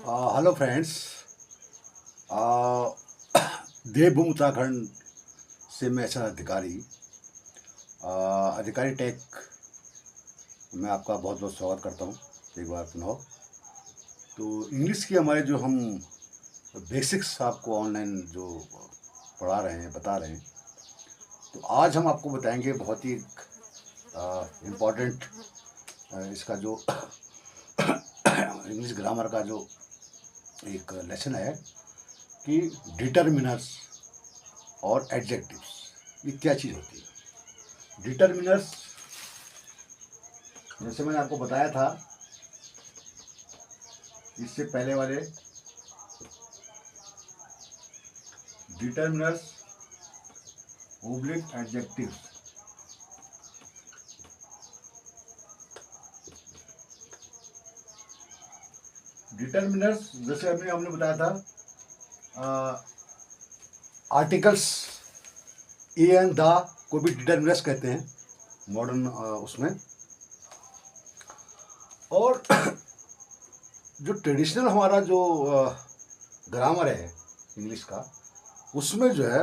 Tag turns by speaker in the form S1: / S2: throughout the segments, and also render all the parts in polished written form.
S1: Hello friends. देवभूमि उत्तराखंड से मैं S अधिकारी अधिकारी टेक में आपका बहुत बहुत स्वागत करता हूँ एक बार पुनः। तो इंग्लिश की हमारे जो हम बेसिक्स आपको ऑनलाइन जो पढ़ा रहे हैं बता रहे हैं, तो आज हम आपको बताएंगे बहुत ही इम्पोर्टेंट इसका जो इंग्लिश ग्रामर का जो एक लेसन है कि डिटर्मिनर्स और एडजेक्टिव्स ये क्या चीज़ होती है। डिटर्मिनर्स जैसे मैंने आपको बताया था इससे पहले वाले, डिटर्मिनर्स ओब्लिक एडजेक्टिव्स। डिटर्मिनर्स जैसे हमने बताया था आर्टिकल्स ए एंड द को भी डिटर्मिनर्स कहते हैं मॉडर्न उसमें। और जो ट्रेडिशनल हमारा जो ग्रामर है इंग्लिश का, उसमें जो है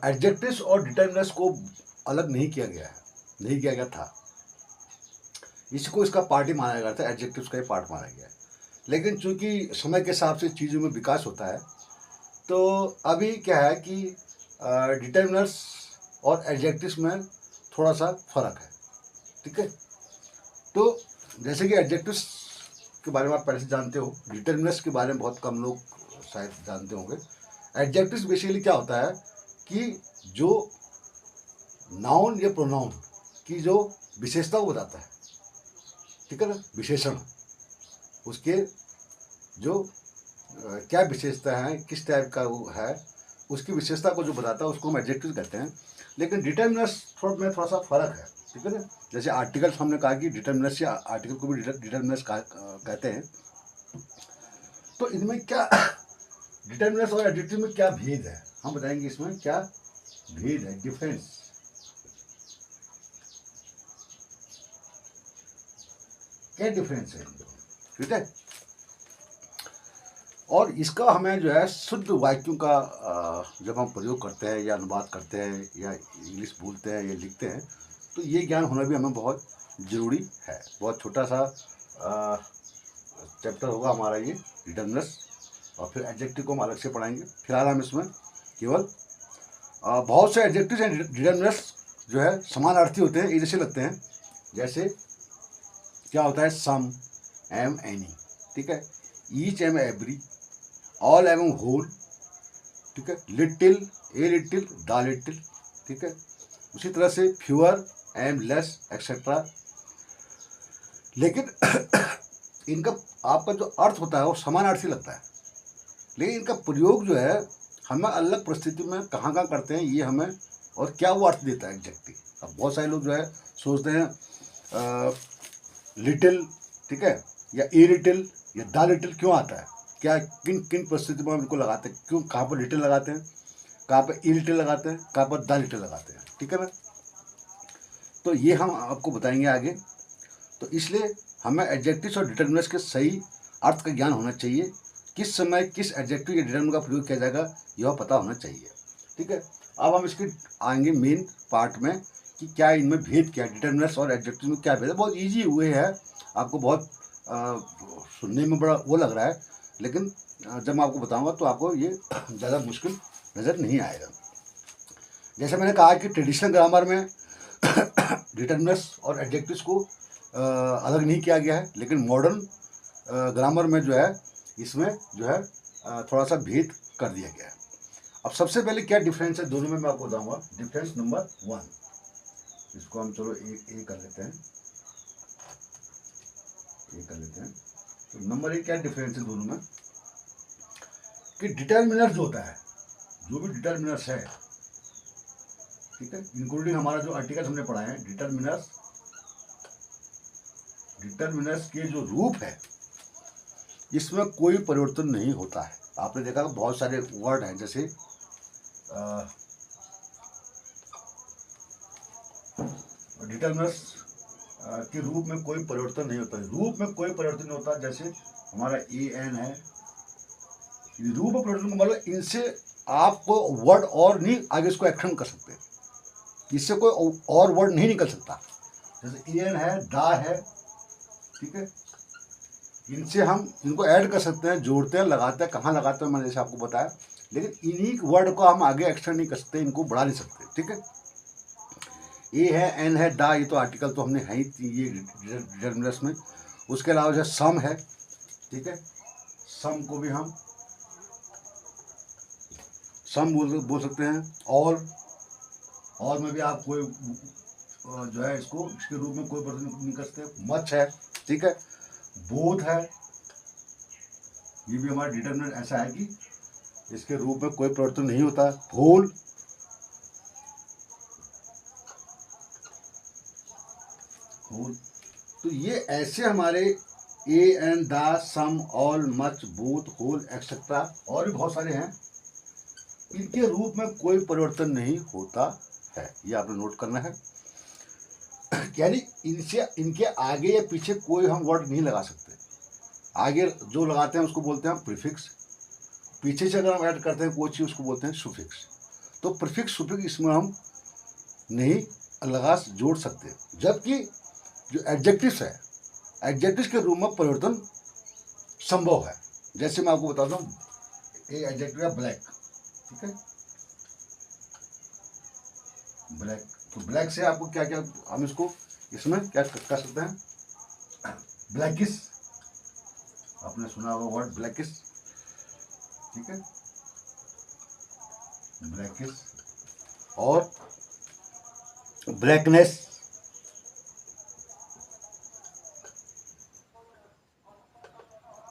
S1: एडजेक्टिव्स और डिटर्मिनर्स को अलग नहीं किया गया था। इसको इसका पार्ट ही माना गया था, एडजेक्टिव्स का ही पार्ट माना गया है। लेकिन चूंकि समय के हिसाब से चीज़ों में विकास होता है, तो अभी क्या है कि डिटर्मिनर्स और एडजेक्टिव्स में थोड़ा सा फर्क है। ठीक है, तो जैसे कि एडजेक्टिव्स के बारे में आप पहले से जानते हो, डिटर्मिनर्स के बारे में बहुत कम लोग शायद जानते होंगे। एडजेक्टिव्स बेसिकली क्या होता है कि जो नाउन या प्रोनाउन की जो विशेषता को बताता है, ठीक है ना, विशेषण, उसके जो क्या विशेषता है, किस टाइप का वो है, उसकी विशेषता को जो बताता है उसको हम एडजेक्टिव कहते हैं। लेकिन डिटर्मिनर्स में थोड़ा सा फर्क है। ठीक है ना, जैसे आर्टिकल्स हमने कहा कि डिटर्मिनर्स या आर्टिकल को भी डिटर्मिनर्स कहते हैं। तो इनमें क्या डिटर्मिनर्स और एडजेक्टिव में क्या भेद है, हम बताएंगे इसमें क्या भेद है, डिफरेंस क्या डिफरेंस है। ठीक है, और इसका हमें जो है शुद्ध वाक्यों का जब हम प्रयोग करते हैं या अनुवाद करते हैं या इंग्लिश बोलते हैं या लिखते हैं, तो ये ज्ञान होना भी हमें बहुत ज़रूरी है। बहुत छोटा सा चैप्टर होगा हमारा ये डिटर्मिनर्स, और फिर एडजेक्टिव को हम अलग से पढ़ाएंगे। फिलहाल हम इसमें केवल बहुत से एडजेक्टिव एंड डिटर्मिनर्स जो है समानार्थी होते हैं, एक जैसे लगते हैं। जैसे क्या होता है, सम, एम, एनी, ठीक है, ईच एम एवरी, ऑल एवं होल, ठीक है, little, a little, the little, ठीक है। उसी तरह से फ्यूअर, एम लेस, एक्सेट्रा। लेकिन इनका आपका जो अर्थ होता है वो समानार्थी लगता है, लेकिन इनका प्रयोग जो है हमें अलग परिस्थिति में कहाँ करते हैं, ये हमें और क्या वो अर्थ देता है एग्जैक्टली। अब बहुत सारे लोग जो है सोचते हैं लिटिल, ठीक है, या ए लिटिल या द लिटिल क्यों आता है, क्या किन किन परिस्थिति में हम इनको लगाते हैं, क्यों, कहाँ पर लिटिल लगाते हैं, कहाँ पर ए लिटिल लगाते हैं, कहाँ पर द लिटिल लगाते हैं। ठीक है ना, तो ये हम आपको बताएंगे आगे। तो इसलिए हमें एडजेक्टिव्स और डिटर्मिनर्स के सही अर्थ का ज्ञान होना चाहिए। किस समय किस एडजेक्टिव या डिटर्मिनर का प्रयोग किया जाएगा यह पता होना चाहिए। ठीक है, अब हम इसके आएंगे मेन पार्ट में कि क्या इनमें भेद क्या है, डिटर्मिनर्स और एडजेक्टिव में क्या भेद है। बहुत ईजी हुए है, आपको बहुत सुनने में बड़ा वो लग रहा है, लेकिन जब मैं आपको बताऊंगा तो आपको ये ज़्यादा मुश्किल नज़र नहीं आएगा। जैसे मैंने कहा कि ट्रेडिशनल ग्रामर में डिटर्मिनर्स और एडजेक्टिव्स को अलग नहीं किया गया है, लेकिन मॉडर्न ग्रामर में जो है इसमें जो है थोड़ा सा भेद कर दिया गया है। अब सबसे पहले क्या डिफरेंस है दोनों में मैं आपको बताऊंगा। डिफरेंस नंबर 1, इसको हम चलो ए कर लेते हैं, तो नंबर 1 क्या डिफरेंस है दोनों में, कि डिटर्मिनर जो होता है, जो भी डिटर्मिनर्स है, ठीक है, इंक्लूडिंग हमारा जो आर्टिकल्स हमने पढ़ा है, डिटर्मिनर्स के जो रूप है इसमें कोई परिवर्तन नहीं होता है। आपने देखा बहुत सारे वर्ड हैं, जैसे डिटर्मिनर्स के रूप में कोई परिवर्तन नहीं होता। रूप में कोई परिवर्तन नहीं होता। जैसे हमारा ए एन है, रूप में परिवर्तन को मतलब इनसे आपको वर्ड और नहीं आगे इसको एक्शन कर सकते, इससे कोई और वर्ड नहीं निकल सकता। जैसे ए एन है, दा है, ठीक है, इनसे हम इनको ऐड कर सकते हैं, जोड़ते हैं, लगाते हैं। कहाँ लगाते हैं मैंने जैसे आपको बताया, लेकिन इन्हीं वर्ड को हम आगे एक्सटेंड नहीं कर सकते, इनको बढ़ा नहीं सकते, ठीक है। ए है, एन है, डा, ये तो आर्टिकल तो हमने है ही ये डिटरमिनर्स में। उसके अलावा जो सम है, ठीक है, सम को भी हम सम बोल सकते हैं। और में भी आप कोई जो है इसको इसके रूप में कोई परिवर्तन नहीं कर सकते। मच है, ठीक है, बोध है, ये भी हमारा डिटरमिनर ऐसा है कि इसके रूप में कोई परिवर्तन नहीं होता। होल, तो ये ऐसे हमारे a an, the, some, all, much, both, whole etcetera और भी बहुत सारे हैं, इनके रूप में कोई परिवर्तन नहीं होता है। ये आपने नोट करना है। यानी इनसे इनके आगे या पीछे कोई हम वर्ड नहीं लगा सकते। आगे जो लगाते हैं उसको बोलते हैं प्रीफिक्स, पीछे से अगर हम ऐड करते हैं कोई चीज़ उसको बोलते हैं सुफिक्स। तो प्रीफिक्स सुफिक्स इसमें हम नहीं लगा जोड़ सकते। जबकि जो एडजेक्टिव्स है, एडजेक्टिव्स के रूप में परिवर्तन संभव है। जैसे मैं आपको बताता हूँ, एक एडजेक्टिव है ब्लैक, ठीक है, ब्लैक। तो ब्लैक से आपको क्या क्या हम इसको इसमें क्या कर सकते हैं, ब्लैकिश, आपने सुना होगा वर्ड ब्लैकिश, ठीक है, ब्लैकिश। और ब्लैकनेस,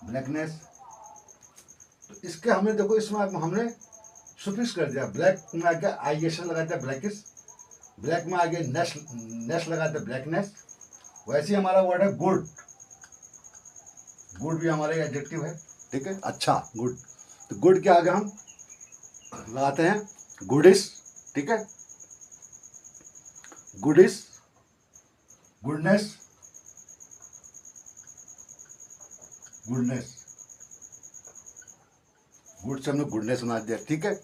S1: ब्लैकनेस। तो इसके हमने देखो इसमें हमने सुफिक्स कर दिया। ब्लैक में आगे आइगेशन लगा दिया ब्लैकिश, ब्लैक में आगे नेस लगा दिया ब्लैकनेस। वैसे ही हमारा वर्ड है गुड, गुड भी हमारा एडजेक्टिव है, ठीक है, अच्छा, गुड। तो गुड के आगे हम लगाते हैं गुडिश, ठीक है, गुडिश, गुडनेस, गुडनेस, गुड से हमने गुडनेस बना दिया, ठीक है।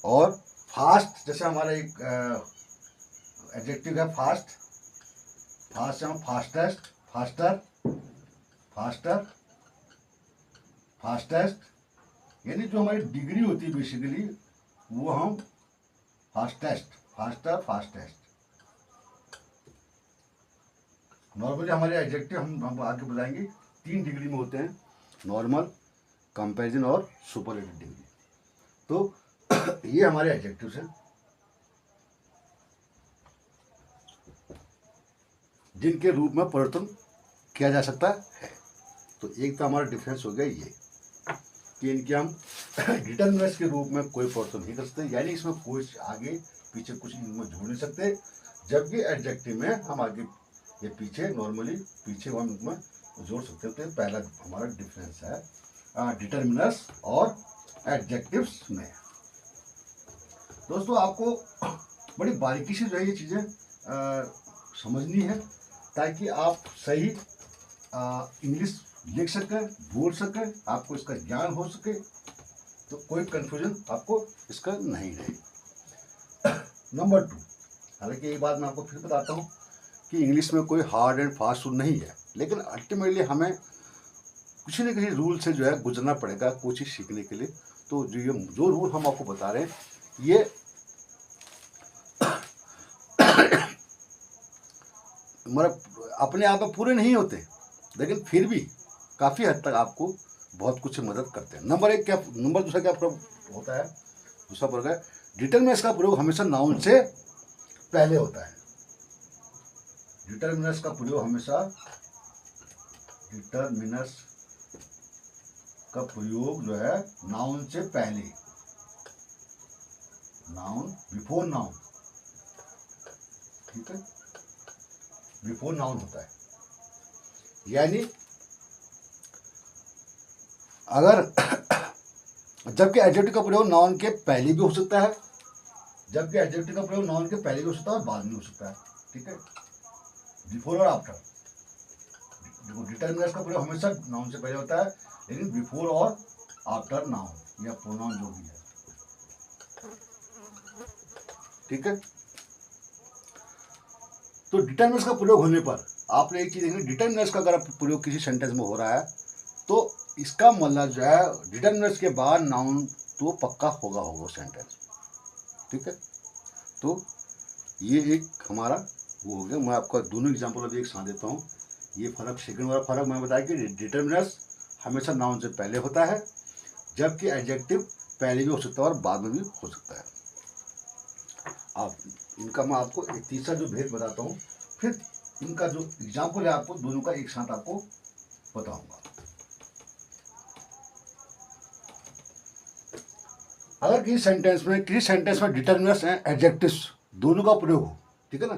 S1: और फास्ट, जैसे हमारा एक एडजेक्टिव है फास्ट, फास्ट से हम फास्टेस्ट, फास्टर, फास्टर, फास्टेस्ट, यानी जो हमारी डिग्री होती है बेसिकली वो हम फास्टेस्ट, फास्टर, फास्टेस्ट। नॉर्मली हमारे एडजेक्टिव हम आगे बताएंगे 3 डिग्री में होते हैं, नॉर्मल, कंपैरिजन और सुपरलेटिव डिग्री। तो ये हमारे एडजेक्टिव्स हैं जिनके रूप में परिवर्तन किया जा सकता है। तो एक तो हमारा डिफरेंस हो गया ये कि इनके हम डिटरमिनर्स के रूप में कोई परिवर्तन नहीं कर सकते, यानी इसमें कोई आगे पीछे कुछ इनमें जोड़ नहीं सकते। जबकि एडजेक्टिव में हम आगे या पीछे नॉर्मली पीछे हम इनमें जोड़ सकते हैं। तो पहला हमारा डिफरेंस है डिटरमिनर्स और एडजेक्टिव्स में। दोस्तों आपको बड़ी बारीकी से जो है ये चीज़ें समझनी है ताकि आप सही इंग्लिश लिख सकें, बोल सकें, आपको इसका ज्ञान हो सके, तो कोई कंफ्यूजन आपको इसका नहीं रहे। नंबर 2, हालांकि एक बात मैं आपको फिर बताता हूँ कि इंग्लिश में कोई हार्ड एंड फास्ट रूल नहीं है, लेकिन अल्टीमेटली हमें किसी न किसी रूल से जो है गुजरना पड़ेगा कुछ चीज़ सीखने के लिए। तो जो रूल हम आपको बता रहे हैं ये मतलब अपने आप में पूरे नहीं होते, लेकिन फिर भी काफ़ी हद तक आपको बहुत कुछ मदद करते हैं। नंबर दूसरा क्या प्रयोग होता है, दूसरा प्रयोग है डिटरमिनर्स का प्रयोग हमेशा नाउन से पहले होता है। डिटरमिनर्स का प्रयोग हमेशा डिटरमिनर्स का प्रयोग जो है नाउन से पहले, नाउन बिफोर नाउन, ठीक है, बिफोर नाउन होता है। यानी अगर जबकि एडजेक्टिव का प्रयोग नाउन के पहले भी हो सकता है, जबकि एडजेक्टिव का प्रयोग नाउन के पहले भी हो सकता है और बाद में हो सकता है, ठीक है, बिफोर और आफ्टर। देखो डिटर्मिनर्स का प्रयोग हमेशा नाउन से पहले होता है, लेकिन बिफोर और आफ्टर नाउन या प्रोनाउन जो भी है, ठीक है। तो डिटर्मिनर्स का प्रयोग होने पर आपने एक चीज देखी, डिटर्मिनर्स का अगर प्रयोग किसी सेंटेंस में हो रहा है तो इसका मतलब जो है डिटर्मिनर्स के बाद नाउन तो पक्का होगा वो सेंटेंस, ठीक है। तो ये एक हमारा वो हो गया। मैं आपका दोनों एग्जाम्पल अभी एक साथ देता हूँ। ये फर्क, सेकंड वाला फर्क मैं बताया कि डिटर्मिनर्स हमेशा नाउन से पहले होता है, जबकि एडजेक्टिव पहले भी हो सकता है और बाद में भी हो सकता है। अब इनका मैं आपको एक तीसरा जो भेद बताता हूँ, फिर इनका जो एग्जाम्पल है आपको दोनों का एक साथ आपको बताऊंगा। अगर किसी सेंटेंस में डिटर्मिनर्स एंड एडजेक्टिव्स दोनों का प्रयोग हो, ठीक है ना,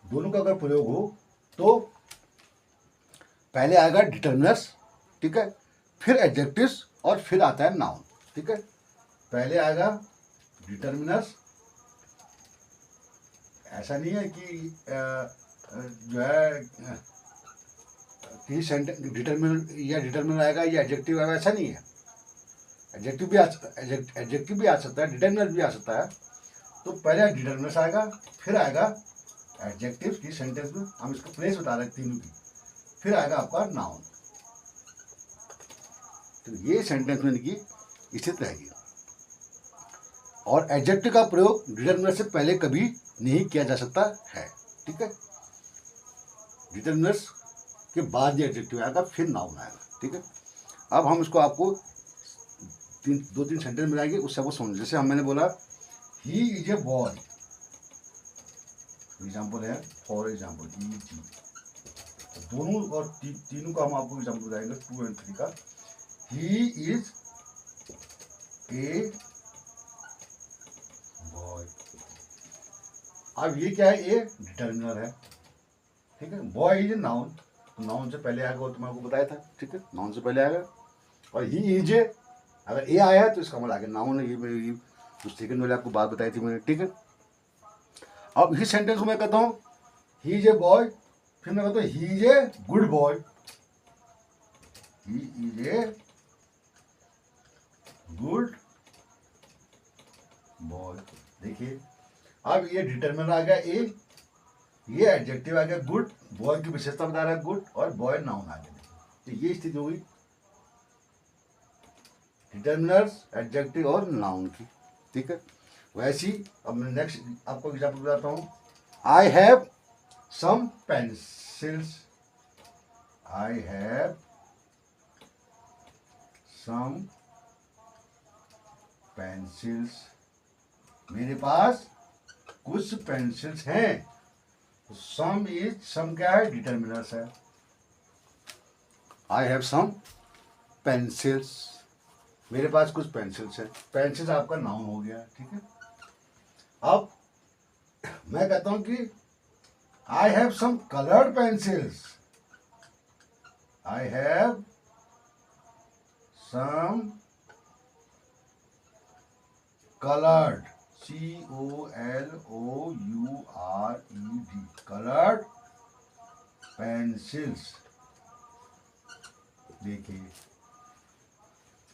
S1: दोनों का अगर प्रयोग हो तो पहले आएगा डिटर्मिनर्स, ठीक है, फिर एडजेक्टिव्स और फिर आता है नाउन, ठीक है। पहले आएगा डिटर्मिनर्स, ऐसा नहीं है कि जो है किसी सेंटेंस डिटर्मिनर आएगा या एडजेक्टिव आएगा, ऐसा नहीं है। एडजेक्टिव भी आ सकता है, डिटर्मिनर भी आ सकता है। तो पहले डिटर्मिनर्स आएगा, फिर आएगा एडजेक्टिव की सेंटेंस में, हम इसको प्लेस बता रहे हैं तीनों की, फिर आएगा आपका नाउन। तो ये सेंटेंस में इनकी स्थित रहेगी। और एडजेक्टिव का प्रयोग डिटर्मिनर से पहले कभी नहीं किया जा सकता है, ठीक है। डिटर्मिनर्स के बाद ये एडजेक्टिव आएगा, फिर नाउन आएगा, ठीक है। अब हम इसको आपको दो तीन सेंटेंस मिलाएंगे, उससे आपको समझ। जैसे मैंने बोला he is a boy, example है, फॉर एग्जाम्पल ही जी, दोनों और तीनों का हम आपको एग्जाम्पल बताएंगे, 2 और 3 का। He is a boy. अब ये क्या है, ए डिटर्मिनर है, ठीक है। बॉय इज ए नाउन, तो नाउन से पहले आएगा, तो मैं आपको बताया था, ठीक है, नाउन से पहले आएगा। और ही इज ए, अगर ए आया है तो इसका मतलब आगे नाउन है। ये सेकंड वाले आपको बात बताई थी मैंने, ठीक है। अब इस सेंटेंस को मैं कहता हूँ ही इज ए बॉय, फिर मैं कहता हूँ he is a good boy, he is a good boy. देखिए अब ये डिटर्मिनर आ गया ए, ये एडजेक्टिव आ गया गुड, बॉय की विशेषता बता रहा है गुड, और बॉय नाउन आ गया। तो ये स्थिति हो गई डिटर्मिनर्स, एडजेक्टिव और नाउन की, ठीक है। वैसी अब मैं नेक्स्ट आपको एग्जाम्पल बताता हूँ। I have some pencils, I have some pencils, मेरे पास कुछ पेंसिल्स हैं। सम इज, सम क्या है, डिटर्मिनर्स है। आई हैव सम पेंसिल्स, मेरे पास कुछ पेंसिल्स है, पेंसिल्स आपका नाउन हो गया, ठीक है। अब मैं कहता हूं कि I have some coloured pencils, I have some coloured, COLOURED, coloured pencils. देखिए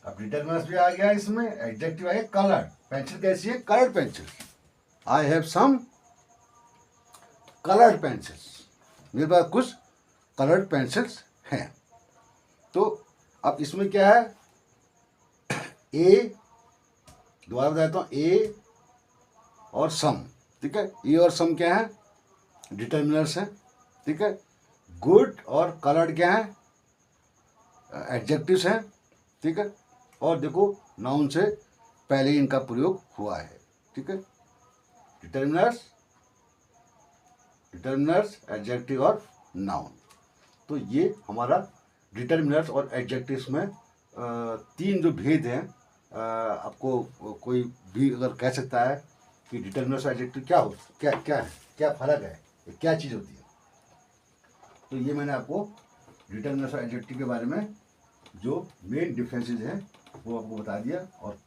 S1: अब डिटर्मिनर्स भी आ गया, इसमें एडजेक्टिव आ गया कलर्ड। पेंसिल कैसी है, coloured pencil. I have some coloured pencils, मेरे पास कुछ कलर्ड पेंसिल्स हैं। तो अब इसमें क्या है, ए, दोबारा बताता हूँ, ए और सम, ठीक है। ए और सम क्या है, डिटर्मिनर्स हैं, ठीक है। गुड और कलर्ड क्या है, एडजेक्टिव्स हैं, ठीक है। और देखो नाउन से पहले इनका प्रयोग हुआ है, ठीक है। डिटर्मिनर्स, एडजेक्टिव और नाउन। तो ये हमारा डिटर्मिनर्स और एडजेक्टिव्स में तीन जो भेद हैं। आपको कोई भी अगर कह सकता है कि डिटर्मिनर्स और एडजेक्टिव क्या हो, क्या क्या है, क्या फर्क है, क्या चीज़ होती है, तो ये मैंने आपको डिटर्मिनर्स और एडजेक्टिव के बारे में जो मेन डिफरेंसेस हैं वो आपको बता दिया। और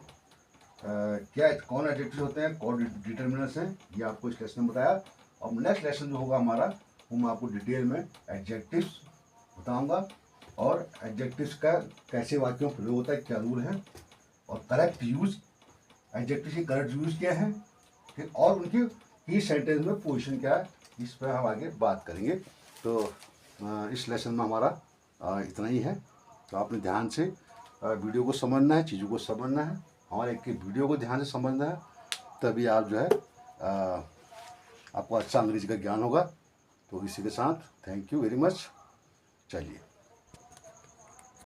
S1: क्या कौन एडजेक्टिव होते हैं, कौन डिटर्मिनर्स हैं, ये आपको इस लेसन में बताया। और नेक्स्ट लेसन जो होगा हमारा, वो मैं आपको डिटेल में एडजेक्टिव्स बताऊंगा, और एडजेक्टिव्स का कैसे वाक्यों में प्रयोग होता है, क्या रूल है, और करेक्ट यूज, एडजेक्टिव की करेक्ट यूज क्या है, फिर और उनकी की सेंटेंस में पोजीशन क्या है, इस पर हम आगे बात करेंगे। तो इस लेसन में हमारा इतना ही है। तो आपने ध्यान से वीडियो को समझना है, चीज़ों को समझना है, हमारे एक वीडियो को ध्यान से समझना है, तभी आप जो है आपको अच्छा अंग्रेजी का ज्ञान होगा। तो इसी के साथ थैंक यू वेरी मच। चलिए।